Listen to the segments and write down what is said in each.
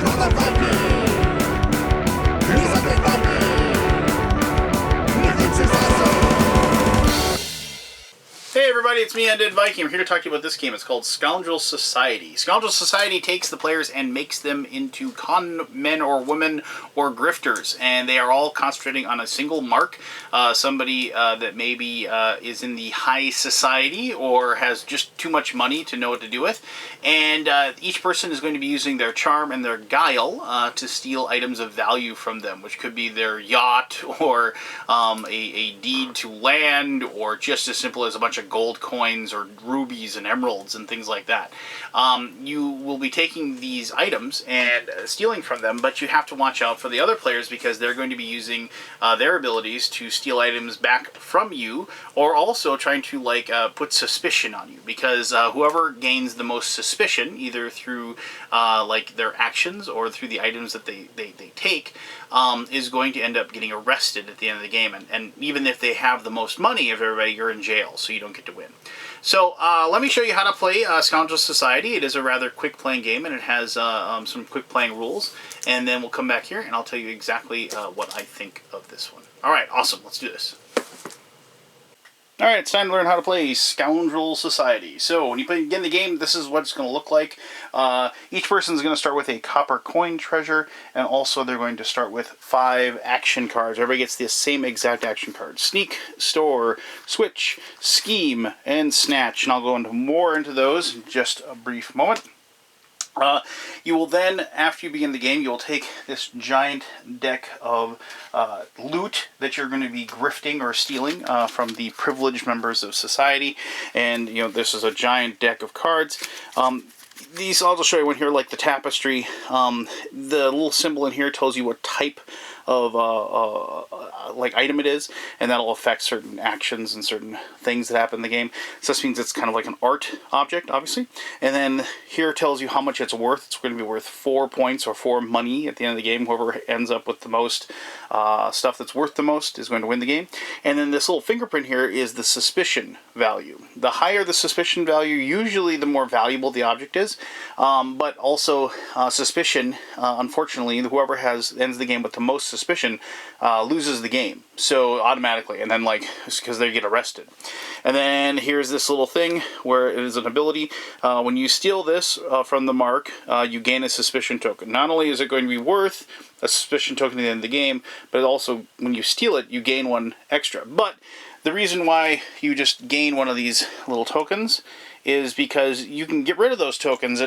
Hey everybody, it's me, Undead Viking. I'm here to talk to you about this game. It's called Scoundrel Society. Scoundrel Society takes the players and makes them into con men or women or grifters, and they are all concentrating on a single mark. Somebody that maybe is in the high society or has just too much money to know what to do with. And each person is going to be using their charm and their guile to steal items of value from them, which could be their yacht or a deed to land, or just as simple as a bunch of gold coins or rubies and emeralds and things like that. You will be taking these items and stealing from them, but you have to watch out for the other players because they're going to be using their abilities to steal items back from you, or also trying to put suspicion on you, because whoever gains the most suspicion, either through their actions or through the items that they take, is going to end up getting arrested at the end of the game. And even if they have the most money of everybody, you're in jail, so you don't get to win. So let me show you how to play Scoundrel Society. It is a rather quick playing game, and it has some quick playing rules. And then we'll come back here and I'll tell you exactly what I think of this one. Alright, awesome. Let's do this. Alright, it's time to learn how to play Scoundrel Society. So, when you begin the game, this is what it's going to look like. Each person is going to start with a copper coin treasure, and also they're going to start with 5 action cards. Everybody gets the same exact action cards. Sneak, Store, Switch, Scheme, and Snatch. And I'll go into more into those in just a brief moment. You will then, after you begin the game, you will take this giant deck of loot that you're going to be grifting or stealing from the privileged members of society. And, you know, this is a giant deck of cards. These, I'll just show you one here, like the tapestry. The little symbol in here tells you what type of item it is, and that'll affect certain actions and certain things that happen in the game. So this means it's kind of like an art object, obviously. And then here tells you how much it's worth. It's going to be worth 4 points or 4 money at the end of the game. Whoever ends up with the most stuff that's worth the most is going to win the game. And then this little fingerprint here is the suspicion value. The higher the suspicion value, usually the more valuable the object is. But also suspicion, unfortunately, whoever ends the game with the most suspicion loses the game, so automatically, and then because they get arrested. And then here's this little thing where it is an ability. When you steal this from the mark, you gain a suspicion token. Not only is it going to be worth a suspicion token at the end of the game, but also when you steal it, you gain one extra. But the reason why you just gain one of these little tokens is because you can get rid of those tokens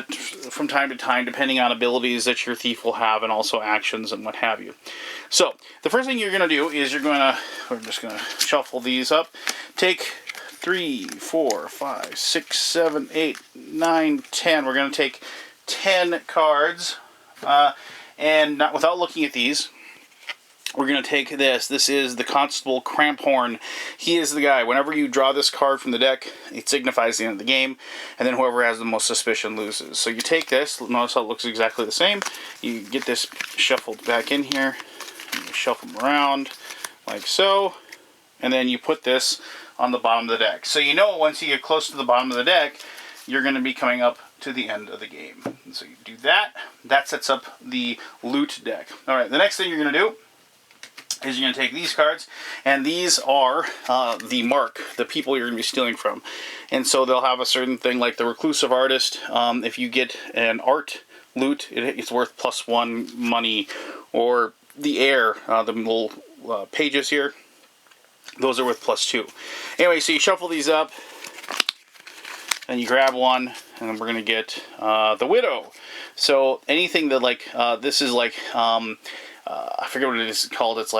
from time to time, depending on abilities that your thief will have, and also actions and what have you. So the first thing you're going to do is we're just going to shuffle these up. Take 3, 4, 5, 6, 7, 8, 9, 10. We're going to take 10 cards, and not without looking at these. We're going to take this. This is the Constable Cramphorn. He is the guy. Whenever you draw this card from the deck, it signifies the end of the game, and then whoever has the most suspicion loses. So you take this. Notice how it looks exactly the same. You get this shuffled back in here. You shuffle them around like so, and then you put this on the bottom of the deck. So you know once you get close to the bottom of the deck, you're going to be coming up to the end of the game. And so you do that. That sets up the loot deck. All right, the next thing you're going to do is you're going to take these cards, and these are the mark, the people you're going to be stealing from. And so they'll have a certain thing like the Reclusive Artist. If you get an art loot, it's worth +1 money. Or the Air, the little pages here, those are worth +2. Anyway, so you shuffle these up, and you grab one, and then we're going to get the Widow. So anything that this is I forget what it is called. It's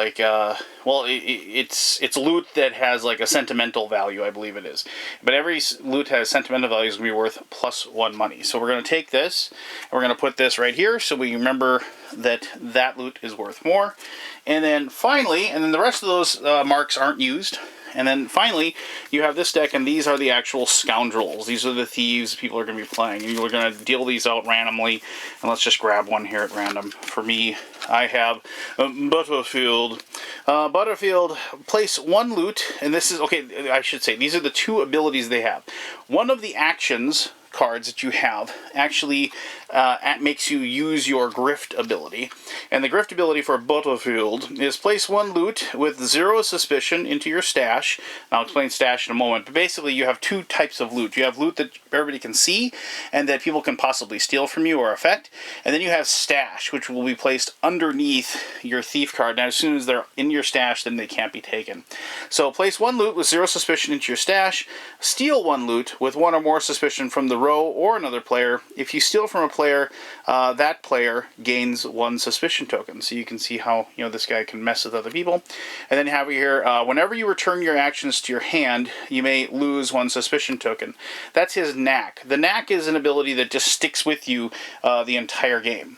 it's loot that has a sentimental value, I believe it is. But every loot has sentimental value is going to be worth +1 money. So we're going to take this, and we're going to put this right here so we remember that loot is worth more. And then finally, and then the rest of those marks aren't used. And then finally, you have this deck, and these are the actual scoundrels. These are the thieves people are going to be playing. And you're going to deal these out randomly. And let's just grab one here at random. For me, I have Butterfield. Butterfield, place 1 loot. And this is, okay, I should say, these are the 2 abilities they have. One of the actions cards that you have actually makes you use your Grift ability. And the Grift ability for Battlefield is place 1 loot with 0 suspicion into your stash. I'll explain stash in a moment, but basically you have 2 types of loot. You have loot that everybody can see and that people can possibly steal from you or affect, and then you have stash, which will be placed underneath your thief card. Now, as soon as they're in your stash, then they can't be taken. So place 1 loot with 0 suspicion into your stash, steal 1 loot with 1 or more suspicion from the row or another player. If you steal from a player, that player gains 1 suspicion token. So you can see how, you know, this guy can mess with other people. And then you have here, whenever you return your actions to your hand, you may lose 1 suspicion token. That's his knack. The knack is an ability that just sticks with you the entire game.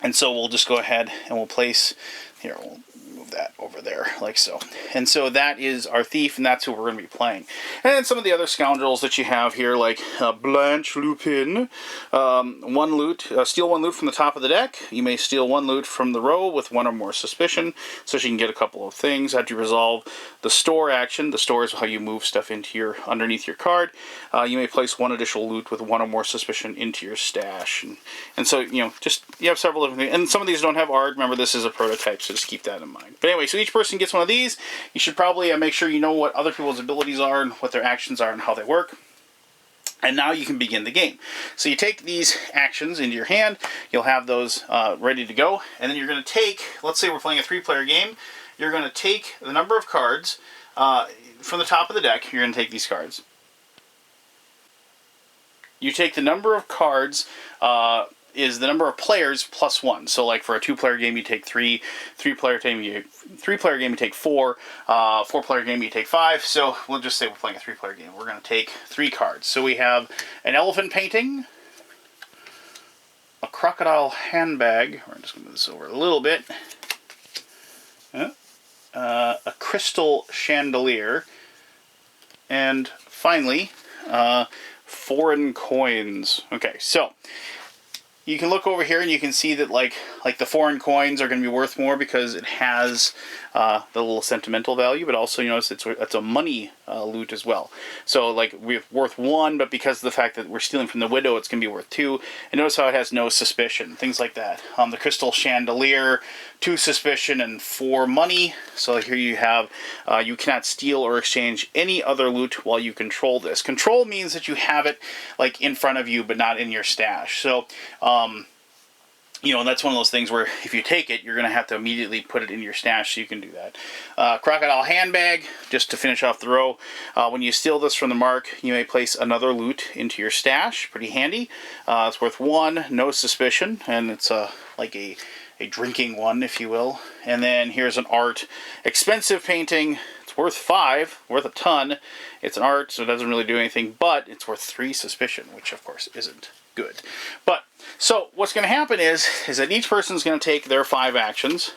And so we'll just go ahead and we'll place, here, we'll move that over there, like so. And so that is our thief, and that's who we're going to be playing. And then some of the other scoundrels that you have here, like Blanche Lupin, 1 loot, steal 1 loot from the top of the deck. You may steal 1 loot from the row with 1 or more suspicion, so she can get a couple of things. After you resolve the store action, the store is how you move stuff into your, underneath your card. You may place 1 additional loot with 1 or more suspicion into your stash. And so, you know, just, you have several different things. And some of these don't have art. Remember, this is a prototype, so just keep that in mind. But anyway, so each person gets 1 of these. You should probably make sure you know what other people's abilities are and what their actions are and how they work. And now you can begin the game. So you take these actions into your hand. You'll have those ready to go. And then you're going to take, let's say we're playing a 3-player game. You're going to take the number of cards from the top of the deck. You're going to take these cards. You take the number of cards is the number of players plus 1. So like for a 2-player game you take 3, 3-player game you take 4, 4-player game you take 5. So we'll just say we're playing a 3-player game. We're going to take 3 cards. So we have an elephant painting, a crocodile handbag. We're just going to move this over a little bit. A crystal chandelier, and finally foreign coins. Okay, so you can look over here and you can see that like the foreign coins are going to be worth more because it has the little sentimental value, but also you notice it's a money loot as well. So like we're worth 1, but because of the fact that we're stealing from the widow, it's going to be worth 2. And notice how it has no suspicion, things like that. The crystal chandelier, 2 suspicion and 4 money. So here you have, you cannot steal or exchange any other loot while you control this. Control means that you have it like in front of you, but not in your stash. So, you know, that's one of those things where if you take it, you're going to have to immediately put it in your stash, so you can do that. Crocodile handbag, just to finish off the row. When you steal this from the mark, you may place another loot into your stash. Pretty handy. It's worth 1, no suspicion, and it's like a drinking one, if you will. And then here's an art. Expensive painting. It's worth 5, worth a ton. It's an art, so it doesn't really do anything, but it's worth 3 suspicion, which of course isn't good. But so what's going to happen is that each person's going to take their 5 actions,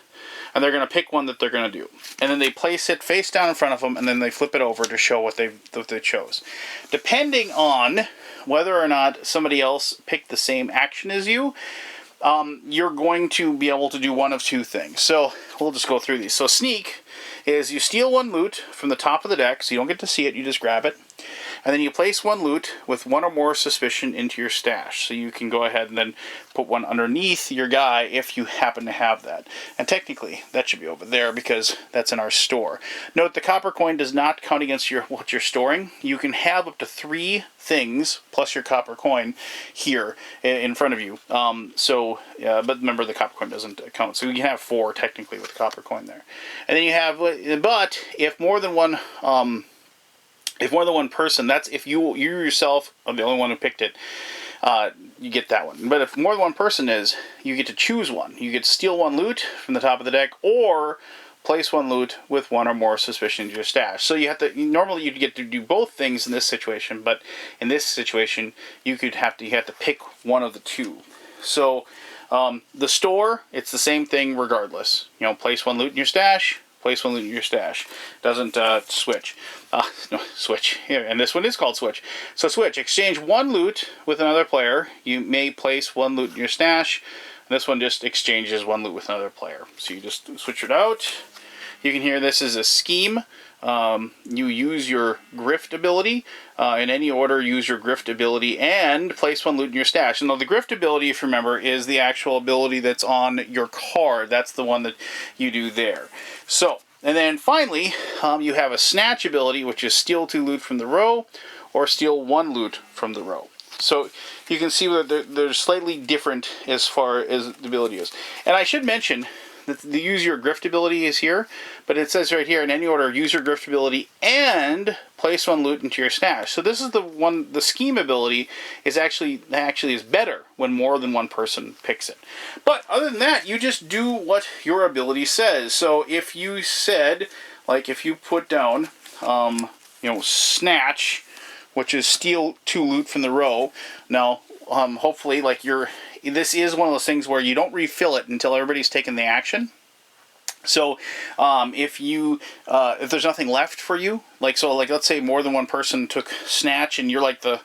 and they're going to pick one that they're going to do. And then they place it face down in front of them, and then they flip it over to show what they chose. Depending on whether or not somebody else picked the same action as you, you're going to be able to do one of 2 things. So we'll just go through these. So sneak is you steal 1 loot from the top of the deck, so you don't get to see it, you just grab it. And then you place 1 loot with 1 or more suspicion into your stash. So you can go ahead and then put 1 underneath your guy if you happen to have that. And technically, that should be over there because that's in our store. Note the copper coin does not count against what you're storing. You can have up to 3 things plus your copper coin here in front of you. But remember the copper coin doesn't count. So you can have 4 technically with the copper coin there. And then you have, but if more than one... if more than one person, that's if you yourself are the only one who picked it, you get that one. But if more than one person is, you get to choose one. You get to steal 1 loot from the top of the deck, or place 1 loot with 1 or more suspicion into your stash. So you have to, normally you'd get to do both things in this situation, but in this situation, you have to pick one of the 2. So the store, it's the same thing regardless. You know, place 1 loot in your stash. Place 1 loot in your stash. Doesn't switch. No, switch. Here, and this one is called switch. So switch. Exchange 1 loot with another player. You may place 1 loot in your stash. And this one just exchanges 1 loot with another player. So you just switch it out. You can hear this is a scheme. You use your grift ability. In any order, use your grift ability and place 1 loot in your stash. And the grift ability, if you remember, is the actual ability that's on your card. That's the one that you do there. So, and then finally, you have a snatch ability, which is steal 2 loot from the row, or steal 1 loot from the row. So you can see that they're slightly different as far as the ability is. And I should mention that the use your grift ability is here, but it says right here, in any order, use your grift ability and place 1 loot into your stash. So this is the one, the scheme ability is actually is better when more than one person picks it. But other than that, you just do what your ability says. So if you said, like if you put down, snatch, which is steal 2 loot from the row. Now, hopefully, like this is one of those things where you don't refill it until everybody's taken the action. So, if there's nothing left for you, like let's say more than one person took snatch, and you're like the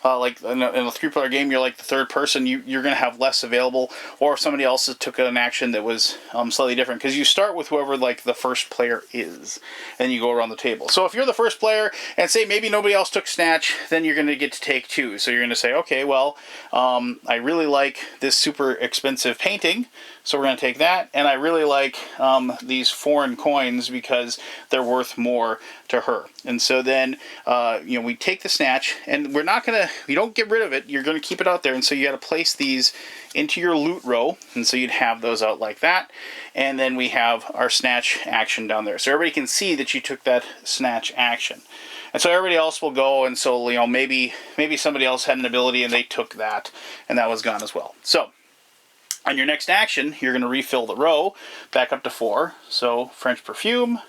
like in a 3-player game, you're like the 3rd person, you're going to have less available. Or if somebody else took an action that was slightly different, because you start with whoever like the first player is, and you go around the table. So if you're the first player, and say maybe nobody else took snatch, then you're going to get to take 2. So you're going to say, okay, well, I really like this super expensive painting, so we're going to take that, and I really like these foreign coins because they're worth more to her. And so then, we take the snatch, and we don't get rid of it, you're going to keep it out there, and so you got to place these into your loot row, and so you'd have those out like that, and then we have our snatch action down there. So everybody can see that you took that snatch action. And so everybody else will go, and so, maybe somebody else had an ability and they took that, and that was gone as well. So, on your next action, you're going to refill the row back up to 4. So, French perfume,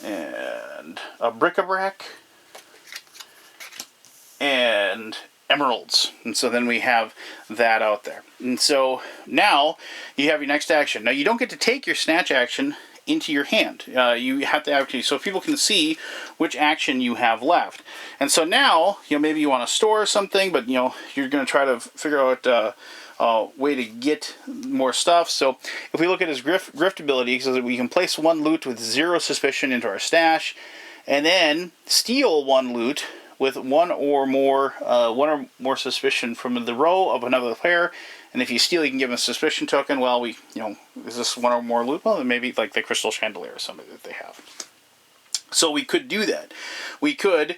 and a bric-a-brac, and emeralds. And so then we have that out there. And so now you have your next action. Now you don't get to take your snatch action into your hand. You have to actually, so people can see which action you have left. And so now, maybe you want to store something, but you're going to try to figure out way to get more stuff. So if we look at his grift ability, so that we can place 1 loot with 0 suspicion into our stash, and then steal 1 loot with one or more suspicion from the row of another player. And if you steal, you can give them a suspicion token. Well, is this 1 or more loot? Well, maybe like the crystal chandelier or something that they have. So we could do that. We could,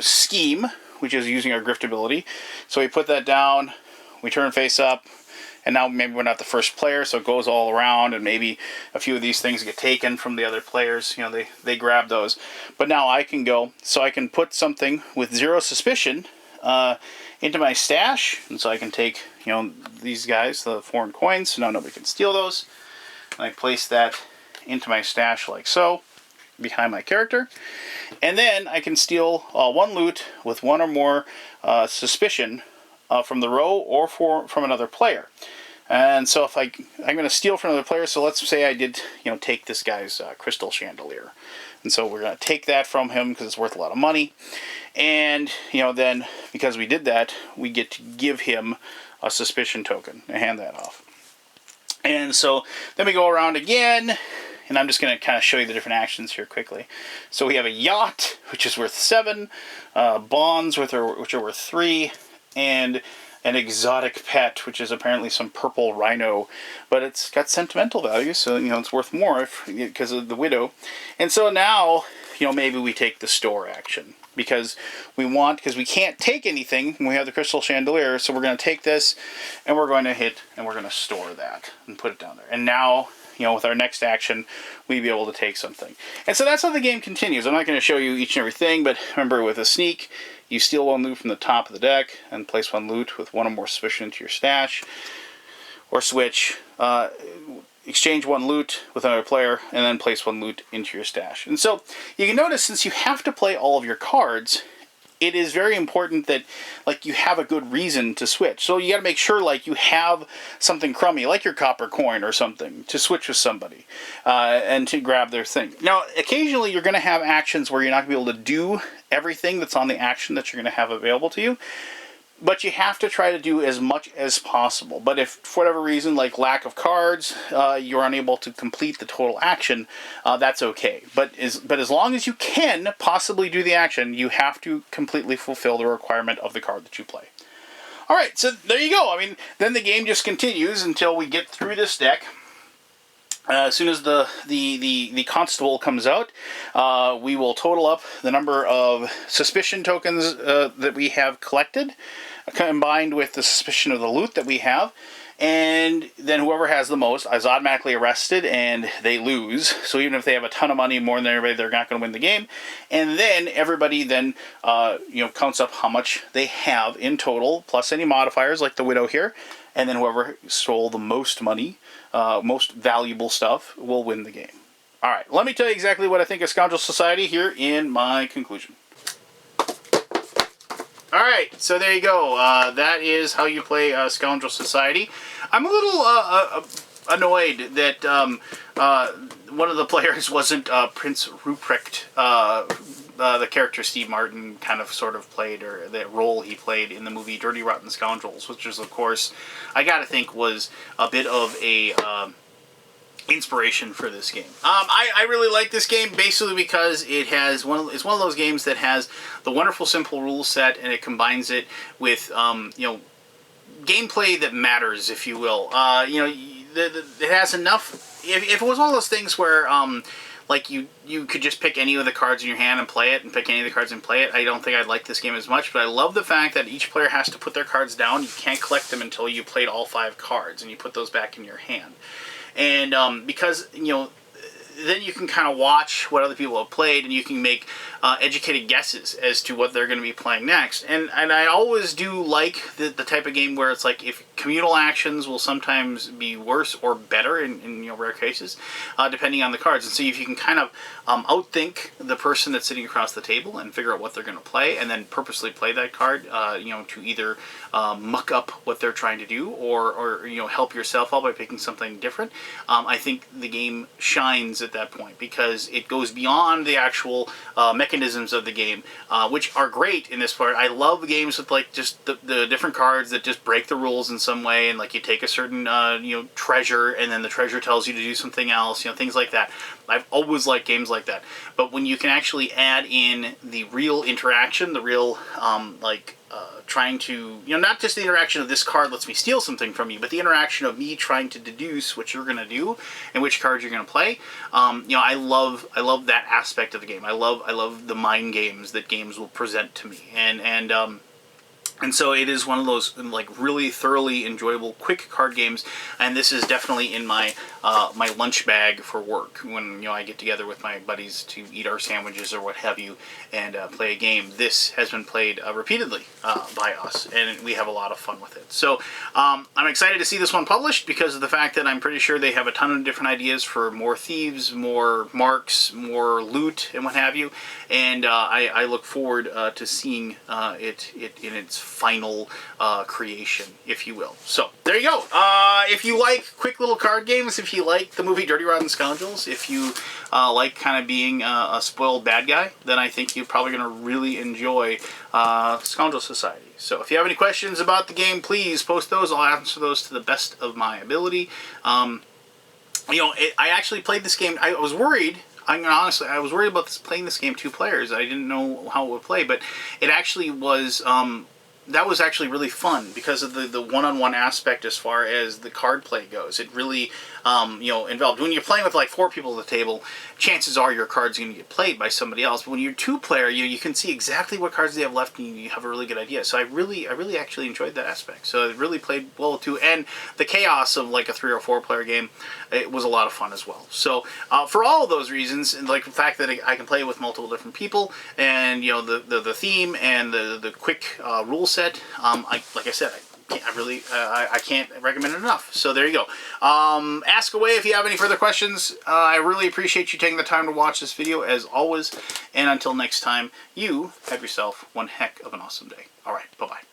scheme, which is using our grift ability. So we put that down. We turn face up, and now maybe we're not the first player, so it goes all around, and maybe a few of these things get taken from the other players. They grab those. But now I can go, so I can put something with 0 suspicion into my stash, and so I can take, these guys, the foreign coins, so now nobody can steal those. And I place that into my stash like so, behind my character. And then I can steal 1 loot with 1 or more suspicion from the row or from another player. And so if I'm going to steal from another player, so let's say I did, take this guy's crystal chandelier. And so we're going to take that from him because it's worth a lot of money. And, then because we did that, we get to give him a suspicion token and hand that off. And so then we go around again, and I'm just going to kind of show you the different actions here quickly. So we have a yacht, which is worth 7, bonds, which are worth 3, and an exotic pet, which is apparently some purple rhino, but it's got sentimental value, so it's worth more because of the widow. And so now, maybe we take the store action because we can't take anything when we have the crystal chandelier, so we're going to take this and we're going to hit and we're going to store that and put it down there. And now, with our next action, we'd be able to take something. And so that's how the game continues. I'm not going to show you each and everything, but remember, with a sneak, you steal 1 loot from the top of the deck and place 1 loot with 1 or more suspicion into your stash, or switch, exchange 1 loot with another player, and then place 1 loot into your stash. And so you can notice, since you have to play all of your cards, it is very important that you have a good reason to switch. So you got to make sure you have something crummy, like your copper coin or something, to switch with somebody and to grab their thing. Now, occasionally you're going to have actions where you're not going to be able to do everything that's on the action that you're going to have available to you. But you have to try to do as much as possible. But if, for whatever reason, like lack of cards, you're unable to complete the total action, that's okay. But as long as you can possibly do the action, you have to completely fulfill the requirement of the card that you play. All right, so there you go. I mean, then the game just continues until we get through this deck. As soon as the constable comes out, we will total up the number of suspicion tokens that we have collected, combined with the suspicion of the loot that we have, and then whoever has the most is automatically arrested and they lose. So even if they have a ton of money, more than everybody, they're not going to win the game. And then everybody then counts up how much they have in total, plus any modifiers like the widow here, and then whoever stole the most money, most valuable stuff, will win the game. All right, let me tell you exactly what I think of Scoundrel Society here in my conclusion. Alright, so there you go. That is how you play Scoundrel Society. I'm a little annoyed that one of the players wasn't Prince Ruprecht, the character Steve Martin kind of sort of played, or the role he played in the movie Dirty Rotten Scoundrels, which is, of course, I gotta think was a bit of a inspiration for this game. I really like this game basically because it has it's one of those games that has the wonderful simple rule set, and it combines it with gameplay that matters, if you will. It has enough. If it was one of those things where like you could just pick any of the cards in your hand and play it, and pick any of the cards and play it, I don't think I'd like this game as much. But I love the fact that each player has to put their cards down. You can't collect them until you played all 5 cards, and you put those back in your hand. And because, then you can kind of watch what other people have played, and you can make educated guesses as to what they're going to be playing next. And I always do like the type of game where it's like, if communal actions will sometimes be worse or better in rare cases, depending on the cards. And so if you can kind of outthink the person that's sitting across the table and figure out what they're going to play, and then purposely play that card, to either muck up what they're trying to do, or help yourself out by picking something different, I think the game shines at that point, because it goes beyond the actual mechanisms of the game, which are great in this part. I love games with like just the different cards that just break the rules in some way, and like you take a certain treasure, and then the treasure tells you to do something else, things like that. I've always liked games like that. But when you can actually add in the real interaction, the real trying to, not just the interaction of this card lets me steal something from you, but the interaction of me trying to deduce what you're going to do and which cards you're going to play. I love that aspect of the game. I love the mind games that games will present to me, and so it is one of those like really thoroughly enjoyable quick card games, and this is definitely in my my lunch bag for work when I get together with my buddies to eat our sandwiches or what have you, and play a game. This has been played repeatedly by us, and we have a lot of fun with it. So I'm excited to see this one published, because of the fact that I'm pretty sure they have a ton of different ideas for more thieves, more marks, more loot, and what have you. And I look forward to seeing it in its final creation, if you will. So there you go. If you like quick little card games, if you like the movie Dirty Rotten Scoundrels, if you like kind of being a spoiled bad guy, then I think you're probably going to really enjoy Scoundrel Society. So if you have any questions about the game, please post those. I'll answer those to the best of my ability. I actually played this game. I was worried. Honestly, I was worried about playing this game 2 players. I didn't know how it would play, but it actually was. That was actually really fun because of the one-on-one aspect as far as the card play goes. It really involved. When you're playing with like 4 people at the table, chances are your card's going to get played by somebody else. But when you're 2-player, you can see exactly what cards they have left, and you have a really good idea. So I really actually enjoyed that aspect. So it really played well too, and the chaos of like a 3 or 4-player game, it was a lot of fun as well. So for all of those reasons, and like the fact that I can play with multiple different people, and the theme and the quick rule set, like I said, I can't recommend it enough. So there you go. Ask away if you have any further questions. I really appreciate you taking the time to watch this video, as always. And until next time, you have yourself one heck of an awesome day. All right, bye-bye.